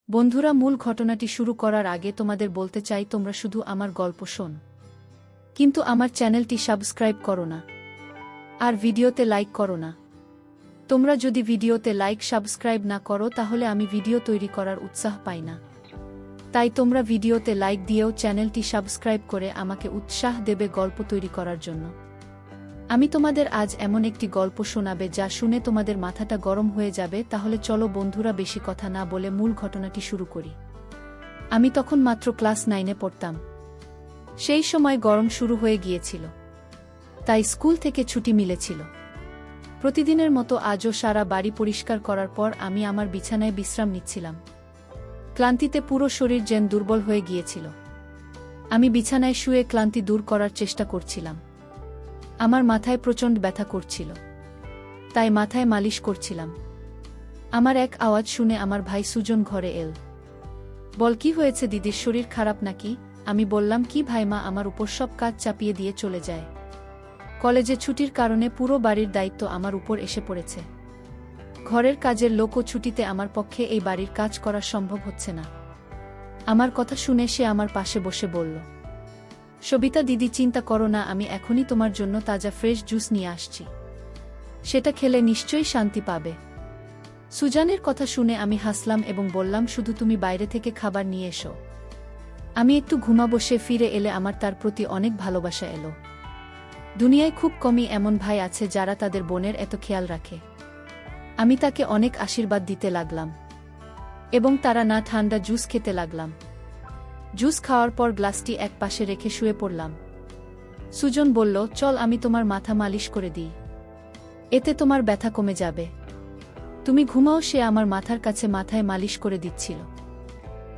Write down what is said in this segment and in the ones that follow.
বন্ধুরা, মূল ঘটনাটি শুরু করার আগে তোমাদের বলতে চাই, তোমরা শুধু আমার গল্প শোন, কিন্তু আমার চ্যানেলটি সাবস্ক্রাইব করো না আর ভিডিওতে লাইক করো না। তোমরা যদি ভিডিওতে লাইক সাবস্ক্রাইব না করো তাহলে আমি ভিডিও তৈরি করার উৎসাহ পাই না। তাই তোমরা ভিডিওতে লাইক দিয়েও চ্যানেলটি সাবস্ক্রাইব করে আমাকে উৎসাহ দেবে গল্প তৈরি করার জন্য। আমি তোমাদের আজ এমন একটি গল্প শোনাবে যা শুনে তোমাদের মাথাটা গরম হয়ে যাবে। তাহলে চলো বন্ধুরা, বেশি কথা না বলে মূল ঘটনাটি শুরু করি। আমি তখন মাত্র ক্লাস 9-এ পড়তাম। সেই সময় গরম শুরু হয়ে গিয়েছিল, তাই স্কুল থেকে ছুটি মিলেছিল। প্রতিদিনের মতো আজও সারা বাড়ি পরিষ্কার করার পর আমি আমার বিছানায় বিশ্রাম নিচ্ছিলাম। ক্লান্তিতে পুরো শরীর যেন দুর্বল হয়ে গিয়েছিল। আমি বিছানায় শুয়ে ক্লান্তি দূর করার চেষ্টা করছিলাম। আমার মাথায় প্রচণ্ড ব্যথা করছিল, তাই মাথায় মালিশ করছিলাম। আমার এক আওয়াজ শুনে আমার ভাই সুজন ঘরে এল। বল, কি হয়েছে দিদির, শরীর খারাপ নাকি? আমি বললাম, কি ভাইমা আমার উপর সব কাজ চাপিয়ে দিয়ে চলে যায়। কলেজে ছুটির কারণে পুরো বাড়ির দায়িত্ব আমার উপর এসে পড়েছে। ঘরের কাজের লোকও ছুটিতে, আমার পক্ষে এই বাড়ির কাজ করা সম্ভব হচ্ছে না। আমার কথা শুনে সে আমার পাশে বসে বলল, সবিতা দিদি, চিন্তা করো না, আমি এখনই তোমার জন্য তাজা ফ্রেশ জুস নিয়ে আসছি। সেটা খেলে নিশ্চয়ই শান্তি পাবে। সুজানের কথা শুনে আমি হাসলাম এবং বললাম, শুধু তুমি বাইরে থেকে খাবার নিয়ে এসো, আমি একটু ঘুমাবো। সে ফিরে এলে আমার তার প্রতি অনেক ভালোবাসা এলো। দুনিয়ায় খুব কমই এমন ভাই আছে যারা তাদের বোনের এত খেয়াল রাখে। আমি তাকে অনেক আশীর্বাদ দিতে লাগলাম এবং তারা না ঠান্ডা জুস খেতে লাগলাম। জুস খাওয়ার পর গ্লাসটি এক পাশে রেখে শুয়ে পড়লাম। সুজন বলল, চল আমি তোমার মাথা মালিশ করে দিই, এতে তোমার ব্যথা কমে যাবে। তুমি ঘুমাও। সে আমার মাথার কাছে মাথায় মালিশ করে দিচ্ছিল।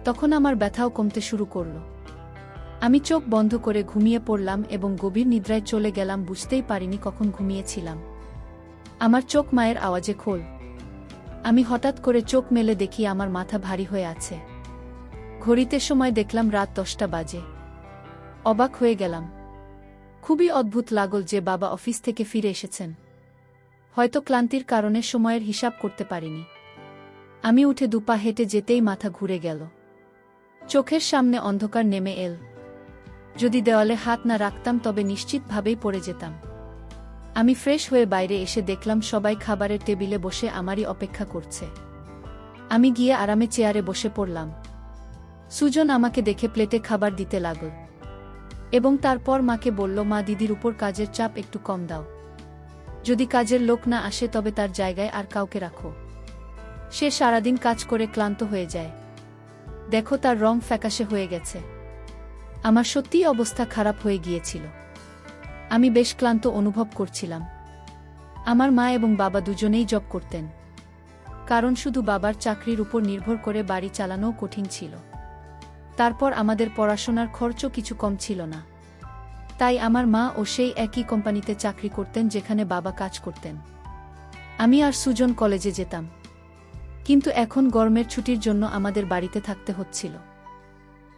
তখন আমার ব্যথাও কমতে শুরু করল। আমি চোখ বন্ধ করে ঘুমিয়ে পড়লাম এবং গভীর নিদ্রায় চলে গেলাম। বুঝতেই পারিনি কখন ঘুমিয়েছিলাম। আমার চোখ মায়ের আওয়াজে খোল। আমি হঠাৎ করে চোখ মেলে দেখি আমার মাথা ভারী হয়ে আছে। ঘড়িতে সময় দেখলাম রাত 10টা বাজে। অবাক হয়ে গেলাম। খুবই অদ্ভুত লাগল যে বাবা অফিস থেকে ফিরে এসেছেন। হয়তো ক্লান্তির কারণে সময়ের হিসাব করতে পারিনি। আমি উঠে দুপা হেঁটে যেতেই মাথা ঘুরে গেল। চোখের সামনে অন্ধকার নেমে এল। যদি দেওয়ালে হাত না রাখতাম তবে নিশ্চিতভাবেই পড়ে যেতাম। আমি ফ্রেশ হয়ে বাইরে এসে দেখলাম সবাই খাবারের টেবিলে বসে আমারই অপেক্ষা করছে। আমি গিয়ে আরামে চেয়ারে বসে পড়লাম। সুজন আমাকে দেখে প্লেটে খাবার দিতে লাগল এবং তারপর মাকে বলল, মা, দিদির উপর কাজের চাপ একটু কম দাও। যদি কাজের লোক না আসে তবে তার জায়গায় আর কাউকে রাখো। সে সারাদিন কাজ করে ক্লান্ত হয়ে যায়। দেখো, তার রং ফ্যাকাশে হয়ে গেছে। আমার সত্যিই অবস্থা খারাপ হয়ে গিয়েছিল। আমি বেশ ক্লান্ত অনুভব করছিলাম। আমার মা এবং বাবা দুজনেই জব করতেন, কারণ শুধু বাবার চাকরির উপর নির্ভর করে বাড়ি চালানোও কঠিন ছিল। তারপর আমাদের পড়াশোনার খরচও কিছু কম ছিল না। তাই আমার মা ও সেই একই কোম্পানিতে চাকরি করতেন যেখানে বাবা কাজ করতেন। আমি আর সুজন কলেজে যেতাম, কিন্তু এখন গরমের ছুটির জন্য আমাদের বাড়িতে থাকতে হচ্ছিল।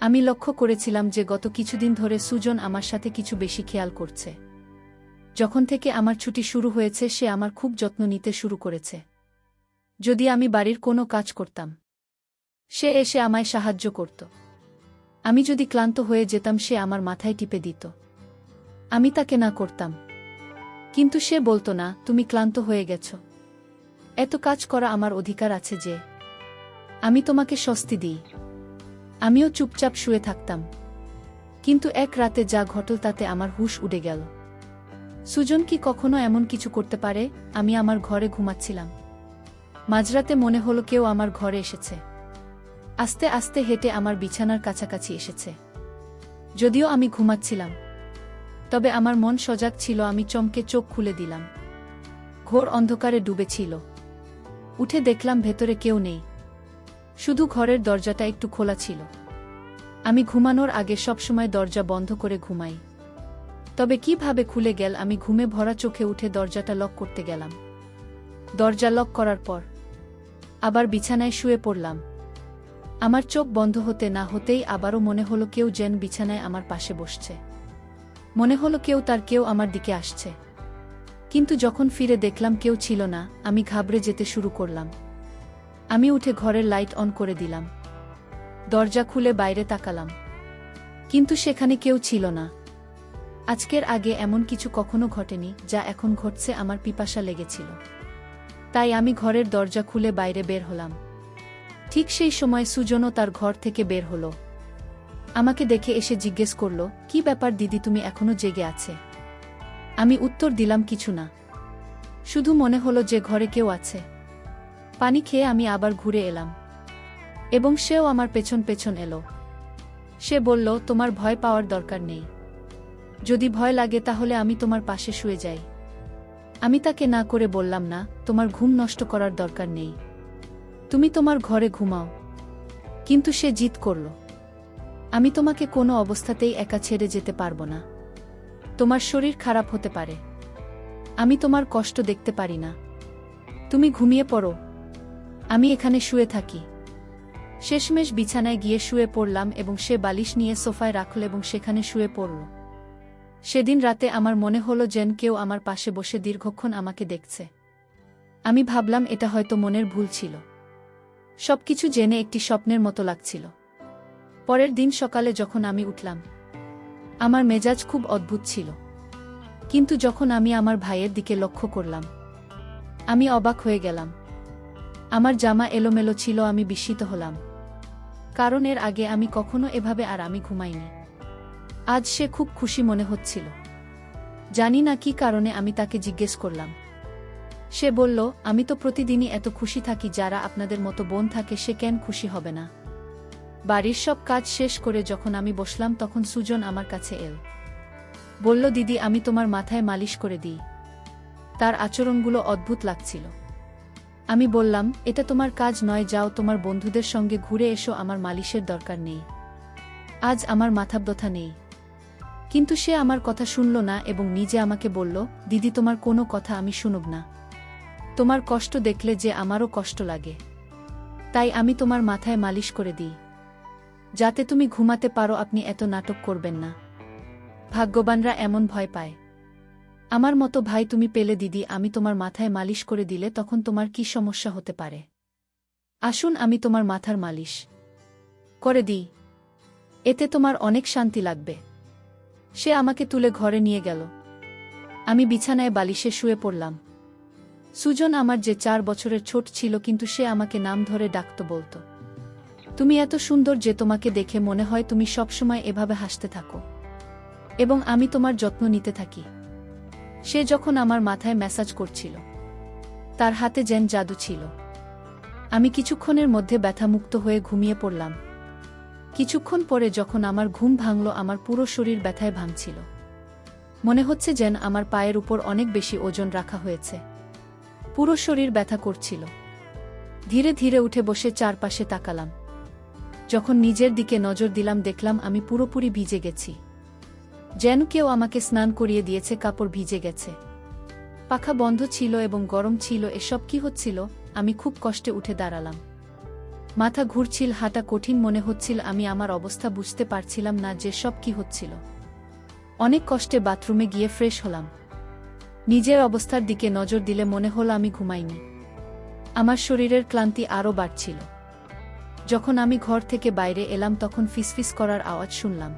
আমি লক্ষ্য করেছিলাম যে গত কিছুদিন ধরে সুজন আমার সাথে কিছু বেশি খেয়াল করছে। যখন থেকে আমার ছুটি শুরু হয়েছে সে আমার খুব যত্ন নিতে শুরু করেছে। যদি আমি বাড়ির কোনো কাজ করতাম, সে এসে আমায় সাহায্য করত। আমি যদি ক্লান্ত হয়ে যেতাম সে আমার মাথায় টিপে দিত। আমি তাকে না করতাম, কিন্তু সে বলতো না, তুমি ক্লান্ত হয়ে গেছ, এত কাজ করা আমার অধিকার আছে যে আমি তোমাকে স্বস্তি দিই। আমিও চুপচাপ শুয়ে থাকতাম। কিন্তু এক রাতে যা ঘটল তাতে আমার হুঁশ উড়ে গেল। সুজন কি কখনো এমন কিছু করতে পারে? আমি আমার ঘরে ঘুমাচ্ছিলাম। মাঝরাতে মনে হলো কেউ আমার ঘরে এসেছে। আস্তে আস্তে হেঁটে আমার বিছানার কাছাকাছি এসেছে। যদিও আমি ঘুমাচ্ছিলাম, তবে আমার মন সজাগ ছিল। আমি চমকে চোখ খুলে দিলাম। ঘোর অন্ধকারে ডুবেছিল। উঠে দেখলাম ভেতরে কেউ নেই, শুধু ঘরের দরজাটা একটু খোলা ছিল। আমি ঘুমানোর আগে সবসময় দরজা বন্ধ করে ঘুমাই, তবে কিভাবে খুলে গেল? আমি ঘুমে ভরা চোখে উঠে দরজাটা লক করতে গেলাম। দরজা লক করার পর আবার বিছানায় শুয়ে পড়লাম। আমার চোখ বন্ধ হতে না হতেই আবারও মনে হলো কেউ যেন বিছানায় আমার পাশে বসছে। মনে হলো কেউ আমার দিকে আসছে। কিন্তু যখন ফিরে দেখলাম কেউ ছিল না, আমি ঘাবড়ে যেতে শুরু করলাম। আমি উঠে ঘরের লাইট অন করে দিলাম। দরজা খুলে বাইরে তাকালাম, কিন্তু সেখানে কেউ ছিল না। আজকের আগে এমন কিছু কখনো ঘটেনি, যা এখন ঘটছে। আমার পিপাসা লেগেছিল, তাই আমি ঘরের দরজা খুলে বাইরে বের হলাম। ঠিক সেই সময় সুজনও তার ঘর থেকে বের হলো। আমাকে দেখে এসে জিজ্ঞেস করল, কি ব্যাপার দিদি, তুমি এখনো জেগে আছে? আমি উত্তর দিলাম, কিছু না, শুধু মনে হলো যে ঘরে কেউ আছে। পানি খেয়ে আমি আবার ঘুরে এলাম, এবং সেও আমার পেছন পেছন এলো। সে বলল, তোমার ভয় পাওয়ার দরকার নেই। যদি ভয় লাগে তাহলে আমি তোমার পাশে শুয়ে যাই। আমি তাকে না করে বললাম, না, তোমার ঘুম নষ্ট করার দরকার নেই, তুমি তোমার ঘরে ঘুমাও। কিন্তু সে জিদ করল, আমি তোমাকে কোনো অবস্থাতেই একা ছেড়ে যেতে পারবো না। তোমার শরীর খারাপ হতে পারে, আমি তোমার কষ্ট দেখতে পারি না। তুমি ঘুমিয়ে পড়ো, আমি এখানে শুয়ে থাকি। শেষমেশ বিছানায় গিয়ে শুয়ে পড়লাম এবং সে বালিশ নিয়ে সোফায় রাখল এবং সেখানে শুয়ে পড়ল। সেদিন রাতে আমার মনে হলো যেন কেউ আমার পাশে বসে দীর্ঘক্ষণ আমাকে দেখছে। আমি ভাবলাম এটা হয়তো মনের ভুল ছিল। সবকিছু জেনে একটি স্বপ্নের মতো লাগছিল। পরের দিন সকালে যখন আমি উঠলাম, আমার মেজাজ খুব অদ্ভুত ছিল। কিন্তু যখন আমি আমার ভাইয়ের দিকে লক্ষ্য করলাম, আমি অবাক হয়ে গেলাম। আমার জামা এলোমেলো ছিল। আমি বিস্মিত হলাম, কারণ এর আগে আমি কখনো এভাবে আর আমি ঘুমাইনি। আজ সে খুব খুশি মনে হচ্ছিল। জানি না কি কারণে। আমি তাকে জিজ্ঞেস করলাম। সে বলল, আমি তো প্রতিদিনই এত খুশি থাকি। যারা আপনাদের মতো বোন থাকে সে কেন খুশি হবে না? বাড়ির সব কাজ শেষ করে যখন আমি বসলাম তখন সুজন আমার কাছে এল। বলল, দিদি, আমি তোমার মাথায় মালিশ করে দিই। তার আচরণগুলো অদ্ভুত লাগছিল। আমি বললাম, এটা তোমার কাজ নয়, যাও তোমার বন্ধুদের সঙ্গে ঘুরে এসো, আমার মালিশের দরকার নেই। আজ আমার মাথা ব্যথা নেই। কিন্তু সে আমার কথা শুনল না এবং নিজে আমাকে বলল, দিদি, তোমার কোনো কথা আমি শুনব না। তোমার কষ্ট দেখলে যে আমারও কষ্ট লাগে, তাই আমি তোমার মাথায় মালিশ করে দিই, যাতে তুমি ঘুমাতে পারো। আপনি এত নাটক করবেন না। ভাগ্যবানরা এমন ভয় পায়। আমার মতো ভাই তুমি পেলে দিদি। আমি তোমার মাথায় মালিশ করে দিলে তখন তোমার কি সমস্যা হতে পারে? আসুন, আমি তোমার মাথার মালিশ করে দিই, এতে তোমার অনেক শান্তি লাগবে। সে আমাকে তুলে ঘরে নিয়ে গেল। আমি বিছানায় বালিশে শুয়ে পড়লাম। সুজন আমার যে 4 বছরের ছোট ছিল, কিন্তু সে আমাকে নাম ধরে ডাকত, বলতো, তুমি এত সুন্দর যে তোমাকে দেখে মনে হয় তুমি সবসময় এভাবে হাসতে থাকো এবং আমি তোমার যত্ন নিতে থাকি। সে যখন আমার মাথায় ম্যাসাজ করছিল, তার হাতে যেন জাদু ছিল। আমি কিছুক্ষণের মধ্যে ব্যথামুক্ত হয়ে ঘুমিয়ে পড়লাম। কিছুক্ষণ পরে যখন আমার ঘুম ভাঙল, আমার পুরো শরীর ব্যথায় ভাঙছিল। মনে হচ্ছে যেন আমার পায়ের উপর অনেক বেশি ওজন রাখা হয়েছে। পুরো শরীর ব্যথা করছিল। ধীরে ধীরে উঠে বসে চারপাশে তাকালাম। যখন নিজের দিকে নজর দিলাম, দেখলাম আমি পুরোপুরি ভিজে গেছি। যেন কেউ আমাকে স্নান করিয়ে দিয়েছে। কাপড় ভিজে গেছে, পাখা বন্ধ ছিল এবং গরম ছিল। এসব কি হচ্ছিল? আমি খুব কষ্টে উঠে দাঁড়ালাম। মাথা ঘুরছিল, হাঁটা কঠিন মনে হচ্ছিল। আমি আমার অবস্থা বুঝতে পারছিলাম না যে সব কি হচ্ছিল। অনেক কষ্টে বাথরুমে গিয়ে ফ্রেশ হলাম। নিজের অবস্থার দিকে নজর দিলে মনে হলো আমি ঘুমাইনি। আমার শরীরের ক্লান্তি আরও বাড়ছিল। যখন আমি ঘর থেকে বাইরে এলাম তখন ফিসফিস করার আওয়াজ শুনলাম।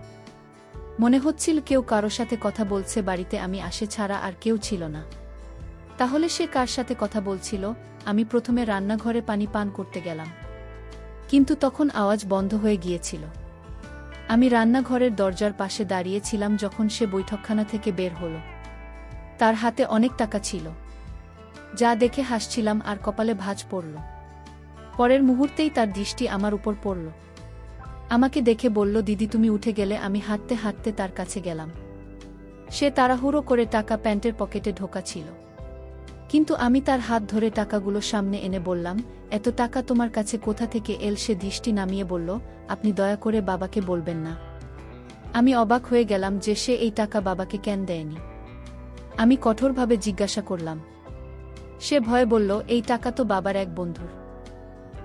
মনে হচ্ছিল কেউ কারো সাথে কথা বলছে। বাড়িতে আমি আসে ছাড়া আর কেউ ছিল না। তাহলে সে কার সাথে কথা বলছিল? আমি প্রথমে রান্নাঘরে পানি পান করতে গেলাম, কিন্তু তখন আওয়াজ বন্ধ হয়ে গিয়েছিল। আমি রান্নাঘরের দরজার পাশে দাঁড়িয়েছিলাম যখন সে বৈঠকখানা থেকে বের হলো। তার হাতে অনেক টাকা ছিল, যা দেখে হাসছিলাম আর কপালে ভাঁজ পড়ল। পরের মুহূর্তেই তার দৃষ্টি আমার উপর পড়ল। আমাকে দেখে বলল, দিদি, তুমি উঠে গেলে? আমি হাঁটতে হাঁটতে তার কাছে গেলাম। সে তাড়াহুড়ো করে টাকা প্যান্টের পকেটে ঢোকা ছিল, কিন্তু আমি তার হাত ধরে টাকাগুলো সামনে এনে বললাম, এত টাকা তোমার কাছে কোথা থেকে এল? সে দৃষ্টি নামিয়ে বলল, আপনি দয়া করে বাবাকে বলবেন না। আমি অবাক হয়ে গেলাম যে সে এই টাকা বাবাকে কেন দেয়নি। আমি কঠোরভাবে জিজ্ঞাসা করলাম। সে ভয়ে বলল, এই টাকা তো বাবার এক বন্ধুর,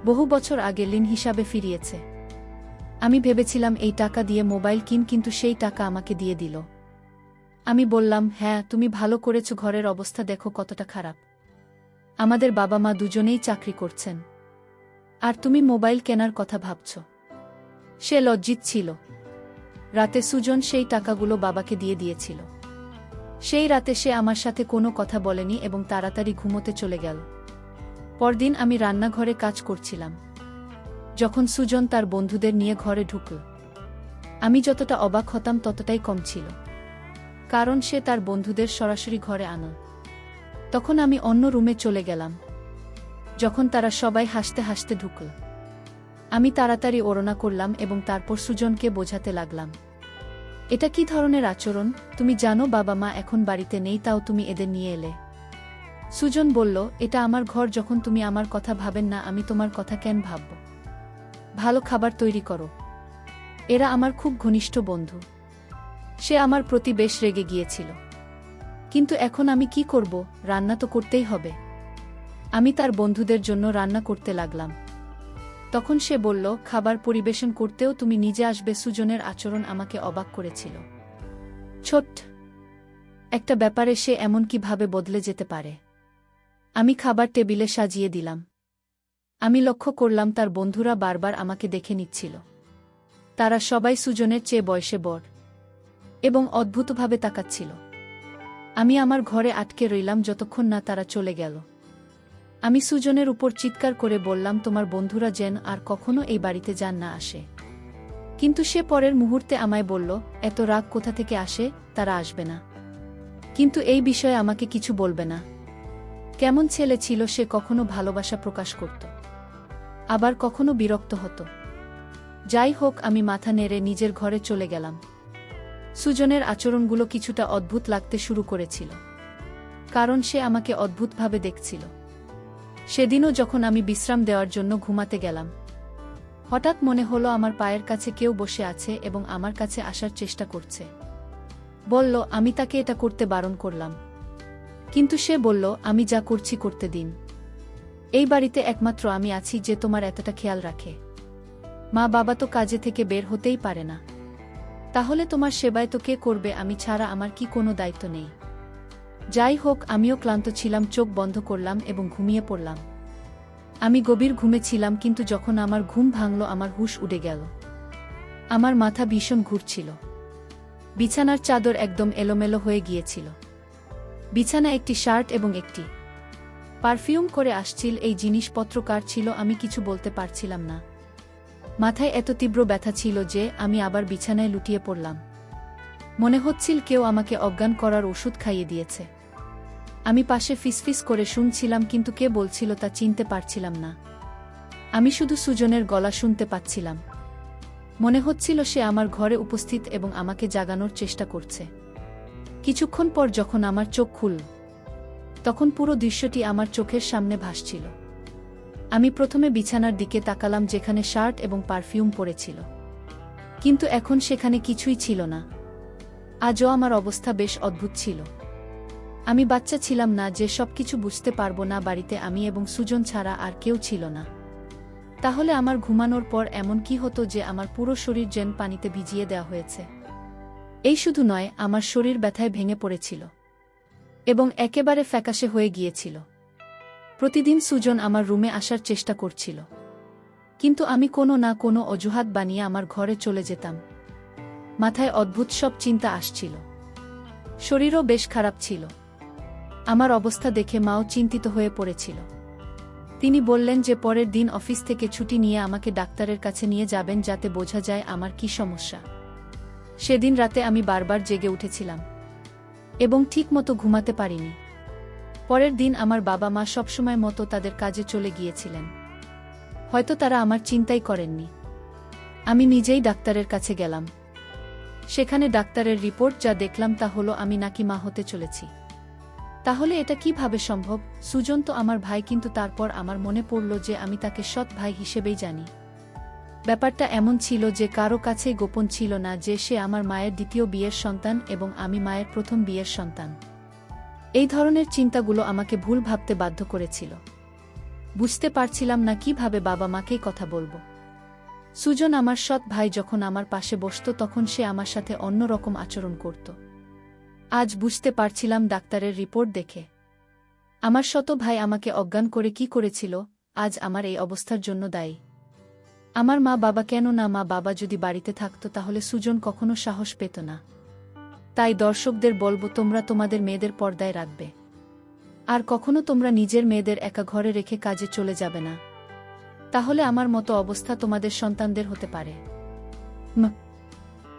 বহু বছর আগে ঋণ হিসাবে ফিরিয়েছে। আমি ভেবেছিলাম এই টাকা দিয়ে মোবাইল কিন, কিন্তু সেই টাকা আমাকে দিয়ে দিল। আমি বললাম, হ্যাঁ, তুমি ভালো করেছ। ঘরের অবস্থা দেখো কতটা খারাপ। আমাদের বাবা মা দুজনেই চাকরি করছেন, আর তুমি মোবাইল কেনার কথা ভাবছ। সে লজ্জিত ছিল। রাতে সুজন সেই টাকাগুলো বাবাকে দিয়ে দিয়েছিল। সেই রাতে সে আমার সাথে কোনো কথা বলেনি এবং তাড়াতাড়ি ঘুমোতে চলে গেল। পরদিন আমি রান্নাঘরে কাজ করছিলাম, যখন সুজন তার বন্ধুদের নিয়ে ঘরে ঢুকল। আমি যতটা অবাক হতাম ততটাই কম ছিল, কারণ সে তার বন্ধুদের সরাসরি ঘরে আনা। তখন আমি অন্য রুমে চলে গেলাম। যখন তারা সবাই হাসতে হাসতে ঢুকল, আমি তাড়াতাড়ি ওড়না করলাম এবং তারপর সুজনকে বোঝাতে লাগলাম, এটা কি ধরনের আচরণ? তুমি জানো বাবা মা এখন বাড়িতে নেই, তাও তুমি এদের নিয়ে এলে। সুজন বলল, এটা আমার ঘর, যখন তুমি আমার কথা ভাবেন না আমি তোমার কথা কেন ভাবব? ভালো খাবার তৈরি করো। এরা আমার খুব ঘনিষ্ঠ বন্ধু। সে আমার প্রতি বেশ রেগে গিয়েছিল। কিন্তু এখন আমি কি করব? রান্না তো করতেই হবে। আমি তার বন্ধুদের জন্য রান্না করতে লাগলাম। তখন সে বলল, খাবার পরিবেশন করতেও তুমি নিজে আসবে? সুজনের আচরণ আমাকে অবাক করেছিল। ছোট্ট একটা ব্যাপারে সে এমন কিভাবে বদলে যেতে পারে? আমি খাবার টেবিলে সাজিয়ে দিলাম। আমি লক্ষ্য করলাম তার বন্ধুরা বারবার আমাকে দেখে নিচ্ছিল। তারা সবাই সুজনের চেয়ে বয়সে বড় এবং অদ্ভুতভাবে তাকাচ্ছিল। আমি আমার ঘরে আটকে রইলাম যতক্ষণ না তারা চলে গেল। আমি সুজনের উপর চিৎকার করে বললাম, তোমার বন্ধুরা যেন আর কখনো এই বাড়িতে যান না আসে। কিন্তু সে পরের মুহূর্তে আমায় বলল, এত রাগ কোথা থেকে আসে? তারা আসবে না, কিন্তু এই বিষয়ে আমাকে কিছু বলবে না। কেমন ছেলে ছিল সে! কখনো ভালোবাসা প্রকাশ করত, আবার কখনো বিরক্ত হতো। যাই হোক, আমি মাথা নেড়ে নিজের ঘরে চলে গেলাম। সুজনের আচরণগুলো কিছুটা অদ্ভুত লাগতে শুরু করেছিল, কারণ সে আমাকে অদ্ভুতভাবে দেখছিল। সেদিনও যখন আমি বিশ্রাম দেওয়ার জন্য ঘুমাতে গেলাম, হঠাৎ মনে হলো আমার পায়ের কাছে কেউ বসে আছে এবং আমার কাছে আসার চেষ্টা করছে। বলল, আমি তাকে এটা করতে বারণ করলাম, কিন্তু সে বলল, আমি যা করছি করতে দিন। এই বাড়িতে একমাত্র আমি আছি যে তোমার এতটা খেয়াল রাখে। মা বাবা তো কাজে থেকে বের হতেই পারে না, তাহলে তোমার সেবায় তো কে করবে? আমি ছাড়া আমার কি কোনো দায়িত্ব নেই? যাই হোক, আমিও ক্লান্ত ছিলাম। চোখ বন্ধ করলাম এবং ঘুমিয়ে পড়লাম। আমি গভীর ঘুমে ছিলাম, কিন্তু যখন আমার ঘুম ভাঙল আমার হুঁশ উড়ে গেল। আমার মাথা ভীষণ ঘুরছিল। বিছানার চাদর একদম এলোমেলো হয়ে গিয়েছিল। বিছানা একটি শার্ট এবং একটি পারফিউম করে আসছিল। এই জিনিসপত্র কার ছিল আমি কিছু বলতে পারছিলাম না। মাথায় এত তীব্র ব্যথা ছিল যে আমি আবার বিছানায় লুটিয়ে পড়লাম। মনে হচ্ছিল কেউ আমাকে অজ্ঞান করার ওষুধ খাইয়ে দিয়েছে। আমি পাশে ফিসফিস করে শুনছিলাম, কিন্তু কে বলছিল তা চিনতে পারছিলাম না। আমি শুধু সুজনের গলা শুনতে পাচ্ছিলাম। মনে হচ্ছিল সে আমার ঘরে উপস্থিত এবং আমাকে জাগানোর চেষ্টা করছে। কিছুক্ষণ পর যখন আমার চোখ খুলল, তখন পুরো দৃশ্যটি আমার চোখের সামনে ভাসছিল। আমি প্রথমে বিছানার দিকে তাকালাম যেখানে শার্ট এবং পারফিউম পড়েছিল, কিন্তু এখন সেখানে কিছুই ছিল না। আজও আমার অবস্থা বেশ অদ্ভুত ছিল। আমি বাচ্চা ছিলাম না যে সবকিছু বুঝতে পারবো না। বাড়িতে আমি এবং সুজন ছাড়া আর কেউ ছিল না। তাহলে আমার ঘুমানোর পর এমন কি হতো যে আমার পুরো শরীর যেন পানিতে ভিজিয়ে দেওয়া হয়েছে? এই শুধু নয়, আমার শরীর ব্যথায় ভেঙে পড়েছিল এবং একেবারে ফ্যাকাশে হয়ে গিয়েছিল। প্রতিদিন সুজন আমার রুমে আসার চেষ্টা করছিল, কিন্তু আমি কোনো না কোনো অজুহাত বানিয়ে আমার ঘরে চলে যেতাম। মাথায় অদ্ভুত সব চিন্তা আসছিল। শরীরও বেশ খারাপ ছিল। আমার অবস্থা দেখে মাও চিন্তিত হয়ে পড়েছিল। তিনি বললেন যে পরের দিন অফিস থেকে ছুটি নিয়ে আমাকে ডাক্তারের কাছে নিয়ে যাবেন, যাতে বোঝা যায় আমার কি সমস্যা। সেদিন রাতে আমি বারবার জেগে উঠেছিলাম এবং ঠিকমতো ঘুমাতে পারিনি। পরের দিন আমার বাবা মা সবসময় মতো তাদের কাজে চলে গিয়েছিলেন। হয়তো তারা আমার চিন্তাই করেননি। আমি নিজেই ডাক্তারের কাছে গেলাম। সেখানে ডাক্তারের রিপোর্ট যা দেখলাম তা হলো আমি নাকি মা হতে চলেছি। তাহলে এটা কিভাবে সম্ভব? সুজন তো আমার ভাই, কিন্তু তারপর আমার মনে পড়ল যে আমি তাকে সৎ ভাই হিসেবেই জানি। ব্যাপারটা এমন ছিল যে কারো কাছেই গোপন ছিল না যে সে আমার মায়ের দ্বিতীয় বিয়ের সন্তান এবং আমি মায়ের প্রথম বিয়ের সন্তান। এই ধরনের চিন্তাগুলো আমাকে ভুল ভাবতে বাধ্য করেছিল। বুঝতে পারছিলাম না কিভাবে বাবা মাকেই কথা বলবো। সুজন আমার সৎ ভাই যখন আমার পাশে বসত তখন সে আমার সাথে অন্য রকম আচরণ করত। আজ বুঝতে পারছিলাম ডাক্তারের রিপোর্ট দেখে আমার সৎ ভাই আমাকে অজ্ঞান করে কি করেছিল, আজ আমার এই অবস্থার জন্য দায়ী। আমার মা বাবা কেন না, মা বাবা যদি বাড়িতে থাকতো তাহলে সুজন কখনো সাহস পেত না। তাই দর্শকদের বলবো, তোমরা তোমাদের মেয়েদের পর্দায় রাখবে। আর কখনো তোমরা নিজের মেয়েদের একা ঘরে রেখে কাজে চলে যাবে না, তাহলে আমার মতো অবস্থা তোমাদের সন্তানদের হতে পারে।